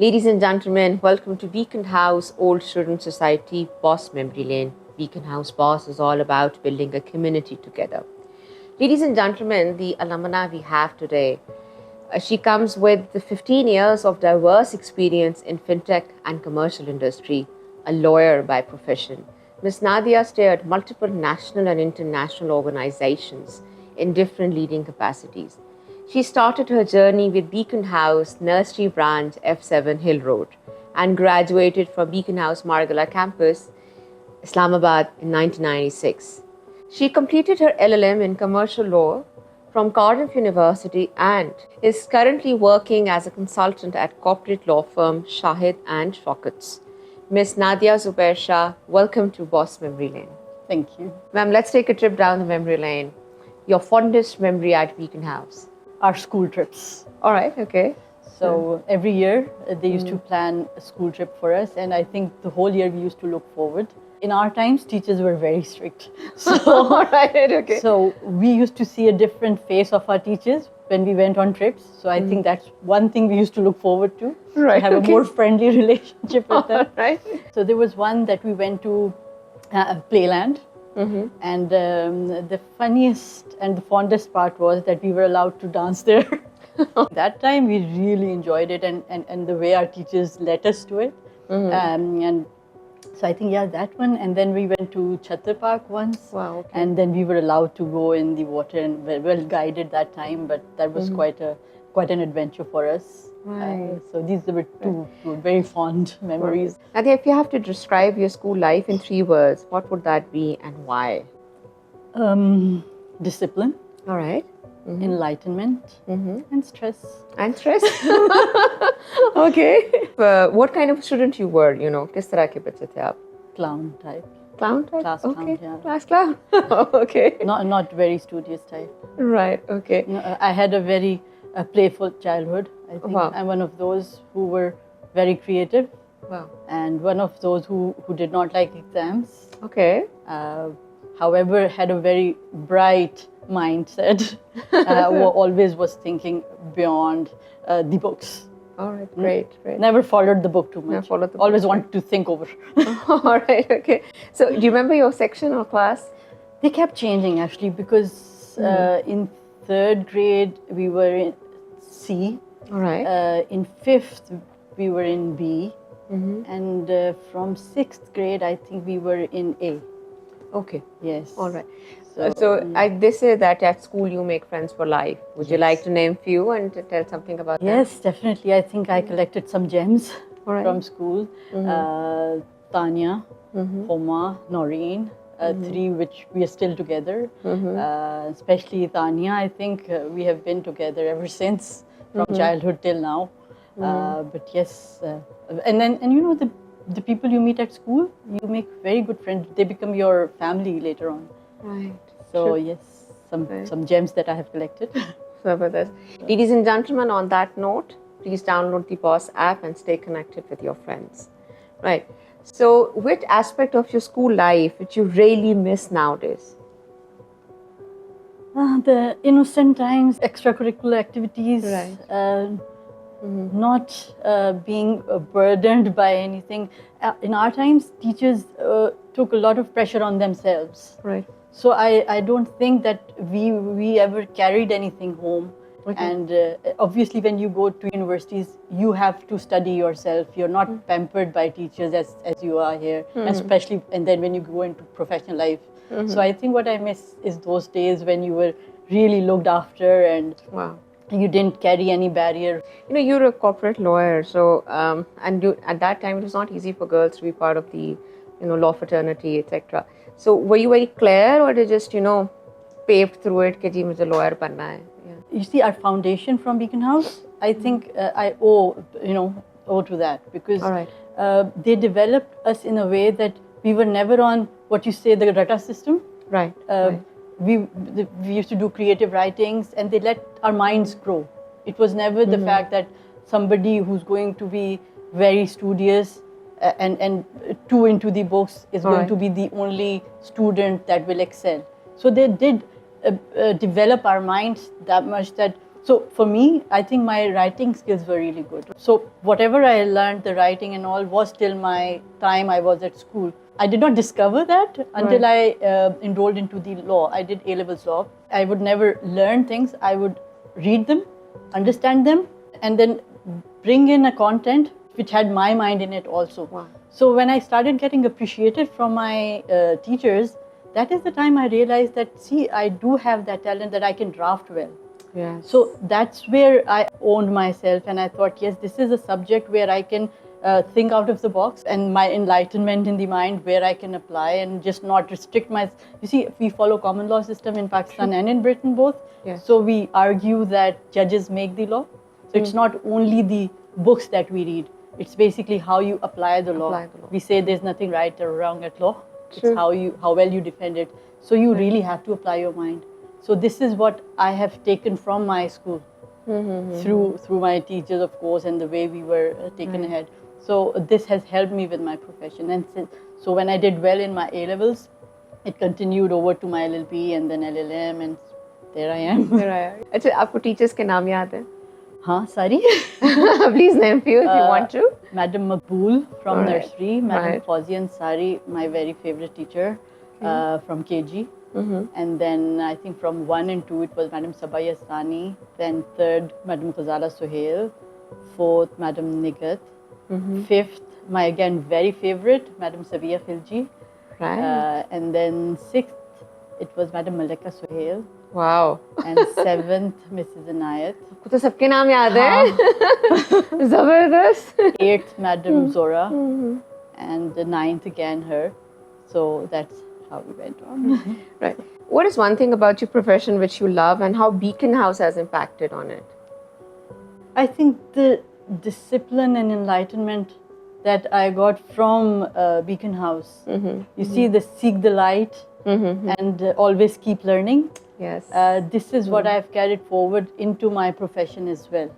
Ladies and gentlemen, welcome to Beacon House Old Student Society Boss Memory Lane. Beacon House Boss is all about building a community together. Ladies and gentlemen, the alumna we have today, she comes with the 15 years of diverse experience in fintech and commercial industry, a lawyer by profession. Ms. Nadia steered multiple national and international organizations in different leading capacities. She started her journey with Beacon House Nursery Branch F7 Hill Road and graduated from Beacon House Margala campus, Islamabad in 1996. She completed her LLM in commercial law from Cardiff University and is currently working as a consultant at corporate law firm Shahid and Shockets. Ms. Nadia Zubair Shah, welcome to Boss Memory Lane. Thank you. Ma'am, let's take a trip down the memory lane. Your fondest memory at Beacon House? Our school trips. All right, okay. So every year they used to plan a school trip for us, and I think the whole year we used to look forward. In our times, teachers were very strict. All right, okay. So we used to see a different face of our teachers when we went on trips. So I think that's one thing we used to look forward to. Right, to have a more friendly relationship with them. Right. So there was one that we went to Playland. And the funniest and the fondest part was that we were allowed to dance there. That time we really enjoyed it, and the way our teachers let us do it. And so I think, yeah, that one. And then we went to Chhattar Park once. Wow, okay. And then we were allowed to go in the water and well guided that time, but that was quite an adventure for us. Right. So these were two very fond memories. Nadia, if you have to describe your school life in 3 words, what would that be and why? Discipline, All right. enlightenment, and stress. And stress? Okay. What kind of student you were, किस तरह के बच्चे थे आप? Clown type. Clown type? Class okay. clown, yeah. Class clown. Okay. Not very studious type. Right, okay. No, I had a very playful childhood. I think Wow. I'm one of those who were very creative, Wow. and one of those who did not like exams. Okay. However, had a very bright mindset. Always was thinking beyond the books. All right, great. Never followed the book too much. Never followed the book. Always wanted to think over. All right, okay. So, do you remember your section or class? They kept changing actually, because in 3rd grade we were in C. All right. In 5th we were in B. And from 6th grade I think we were in A. Okay. Yes. All right. So they say that at school you make friends for life. Would you like to name few and to tell something about that? Yes, definitely. I think I collected some gems All right. from school. Tanya, Homa, Noreen, 3 which we are still together. Especially Tanya, I think we have been together ever since, from childhood till now. But yes, and the people you meet at school, you make very good friends. They become your family later on. Right. So Sure. yes, some gems that I have collected. Zabardast. Ladies and gentlemen, on that note, please download the Boss app and stay connected with your friends. Right. So, which aspect of your school life which you really miss nowadays? The innocent times, extracurricular activities, Right. not being burdened by anything. In our times, teachers took a lot of pressure on themselves. Right. So I don't think that we ever carried anything home. Okay. And obviously when you go to universities, you have to study yourself. You're not pampered by teachers as you are here, especially, and then when you go into professional life. So I think what I miss is those days when you were really looked after and Wow. you didn't carry any barrier. You're a corporate lawyer, so at that time it was not easy for girls to be part of the, law fraternity, etc. So were you very clear, or did you just, paved through it? कि जी मुझे lawyer बनना है? Yeah. You see, our foundation from Beacon House, I think I owe to that, because All right. they developed us in a way that we were never on what you say the rata system. Right. We used to do creative writings, and they let our minds grow. It was never the fact that somebody who's going to be very studious and too into the books is going to be the only student that will excel. So they did develop our minds that much that So for me, I think my writing skills were really good. So whatever I learned, the writing and all, was till my time I was at school. I did not discover that until I enrolled into the law. I did A-levels law. I would never learn things. I would read them, understand them, and then bring in a content which had my mind in it also. Wow. So when I started getting appreciated from my teachers, that is the time I realized that, see, I do have that talent that I can draft well. Yes. So that's where I owned myself, and I thought, yes, this is a subject where I can think out of the box, and my enlightenment in the mind where I can apply and just not restrict my. You see, we follow common law system in Pakistan and in Britain both. Yes. So we argue that judges make the law. So it's not only the books that we read. It's basically how you apply the law. Apply the law. We say there's nothing right or wrong at law. True. It's how well you defend it. So you really have to apply your mind. So this is what I have taken from my school through my teachers, of course, and the way we were taken ahead. So this has helped me with my profession. And so when I did well in my A-levels, it continued over to my LLB and then LLM, and there I am. There I am. अच्छा, आपको teachers के नाम याद है? हाँ, sorry. Please name few if you want to. Madam Maqbool from Right. nursery, Madam Right. Fauziya Ansari, my very favorite teacher from KG. And then I think from 1 and 2 it was Madam Sabaya Sani, then 3rd Madam Khazala Suhail, 4th Madam Nigat, 5th my again very favorite Madam Sabiya Khilji, Right. and then 6th it was Madam Malika Suhail, Wow. and 7th Mrs. Anayat, आपको तो सबके नाम याद है? जबरदस्त. 8th Madam Zora, and the 9th again her. So that's how we went on. Right. What is one thing about your profession which you love, and how Beacon House has impacted on it? I think the discipline and enlightenment that I got from Beacon House. You see, the seek the light and always keep learning. Yes. This is what I've carried forward into my profession as well.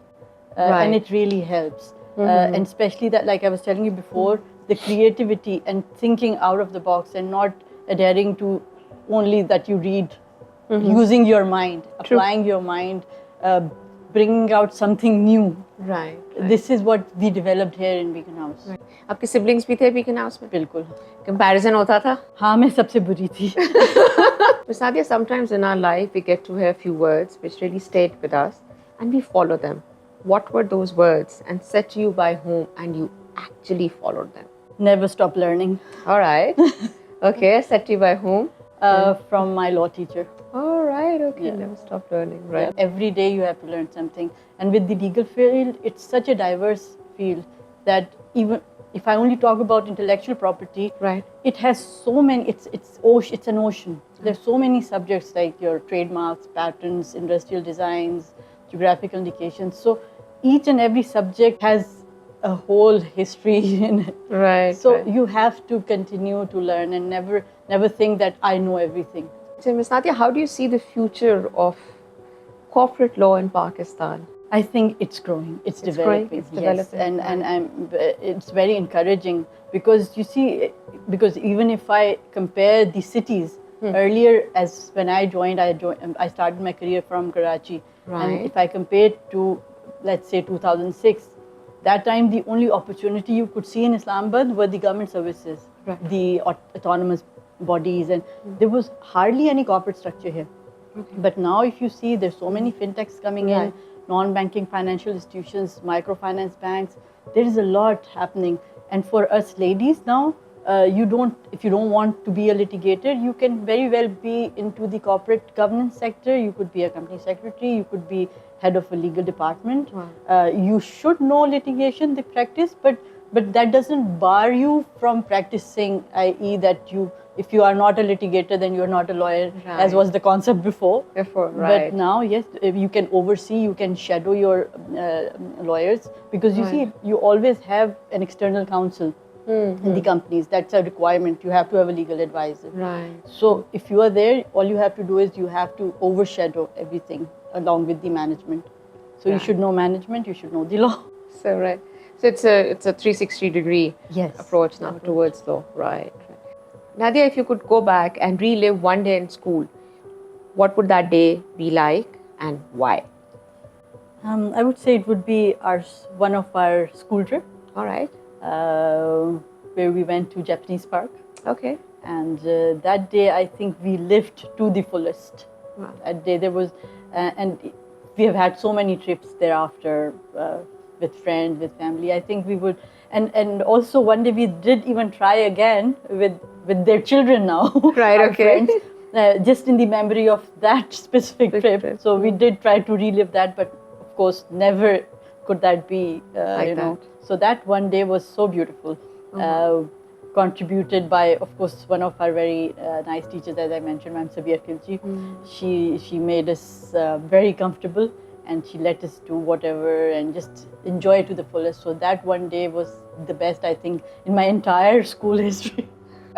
Right. And it really helps. And especially that, like I was telling you before, the creativity and thinking out of the box and not adhering to only that you read, using your mind, applying your mind, bringing out something new. Right. This is what we developed here in Beacon House. Right. आपके siblings भी थे Beacon House में? बिल्कुल. Comparison होता था? हाँ, मैं सबसे बुरी थी. Ms. Nadia, sometimes in our life we get to hear a few words which really stayed with us and we follow them. What were those words, and set to you by whom, and you actually followed them? Never stop learning. All right. Okay, set to you by whom? From my law teacher. All right, okay, Yeah. never stop learning, right? Every day you have to learn something. And with the legal field, it's such a diverse field that even if I only talk about intellectual property, Right. it has so many, it's an ocean. There's so many subjects like your trademarks, patents, industrial designs, geographical indications. So each and every subject has a whole history in it. Right. So right. you have to continue to learn and never think that I know everything. So, Ms. Nadia, how do you see the future of corporate law in Pakistan? I think it's growing. It's growing, developing. it's Yes. developing, And it's very encouraging because you see, because even if I compare the cities earlier, as when I joined, I started my career from Karachi, Right. and if I compare to, let's say 2006, that time the only opportunity you could see in Islamabad were the government services, Right. the autonomous bodies, and there was hardly any corporate structure here. But now if you see, there's so many fintechs coming Right. in, non-banking financial institutions, microfinance banks, there is a lot happening. And for us ladies now, if you don't want to be a litigator, you can very well be into the corporate governance sector. You could be a company secretary, you could be head of a legal department. Wow. You should know litigation, the practice, but that doesn't bar you from practicing, i.e. that if you are not a litigator, then you are not a lawyer, as Right. was the concept before. Before, right. But now, yes, you can oversee, you can shadow your lawyers, because you Right. see, you always have an external counsel in the companies. That's a requirement. You have to have a legal advisor. Right. So if you are there, all you have to do is you have to overshadow everything along with the management. So you Right. should know management, you should know the law. So, right. So it's a 360-degree Yes. approach now towards law. Right. Nadia, if you could go back and relive one day in school, what would that day be like and why? I would say it would be one of our school trip, All right. where we went to Japanese Park. Okay. And that day, I think we lived to the fullest. Wow. That day there was, and we have had so many trips thereafter with friends, with family. I think we would, and also one day we did even try again with their children now. Right. our Okay. friends, just in the memory of that specific trip. So we did try to relive that, but of course, never could that be. Like you know. that. So that one day was so beautiful. Contributed by, of course, one of our very nice teachers, as I mentioned, Ma'am Sabir Khilji. She made us very comfortable, and she let us do whatever and just enjoy it to the fullest. So that one day was the best, I think, in my entire school history.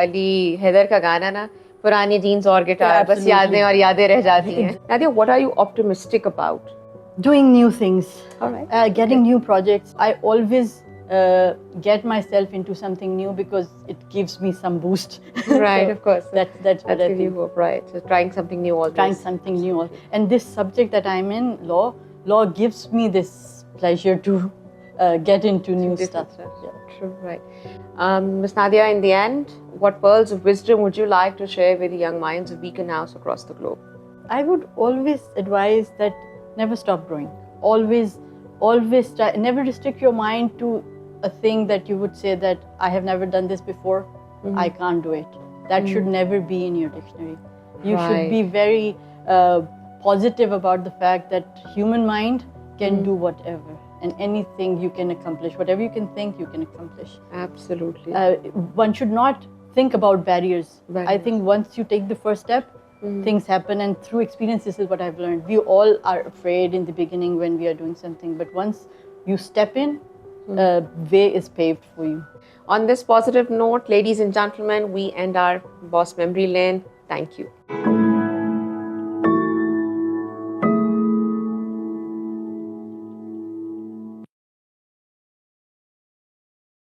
Ali Haider का गाना ना, पुरानी jeans और guitar, Yeah, बस absolutely. यादें और यादें रह जाती हैं. Nadia, what are you optimistic about? Doing new things, All right. getting new projects. I always get myself into something new because it gives me some boost. Right, of course. That's what I That's think. you hope, right? So trying something new always. Trying something new. And this subject that I'm in, law gives me this pleasure to get into new Different stuff. stuff. True, right. Ms. Nadia, in the end, what pearls of wisdom would you like to share with the young minds of Beacon House across the globe? I would always advise that never stop growing. Always try. Never restrict your mind to a thing that you would say that I have never done this before. I can't do it. That should never be in your dictionary. You should be very positive about the fact that human mind can do whatever and anything you can accomplish. Whatever you can think, you can accomplish. Absolutely. One should not think about barriers. I Barriers. think once you take the first step, things happen, and through experience, this is what I've learned. We all are afraid in the beginning when we are doing something, but once you step in, way is paved for you. On this positive note, ladies and gentlemen, we end our Boss Memory Lane. Thank you.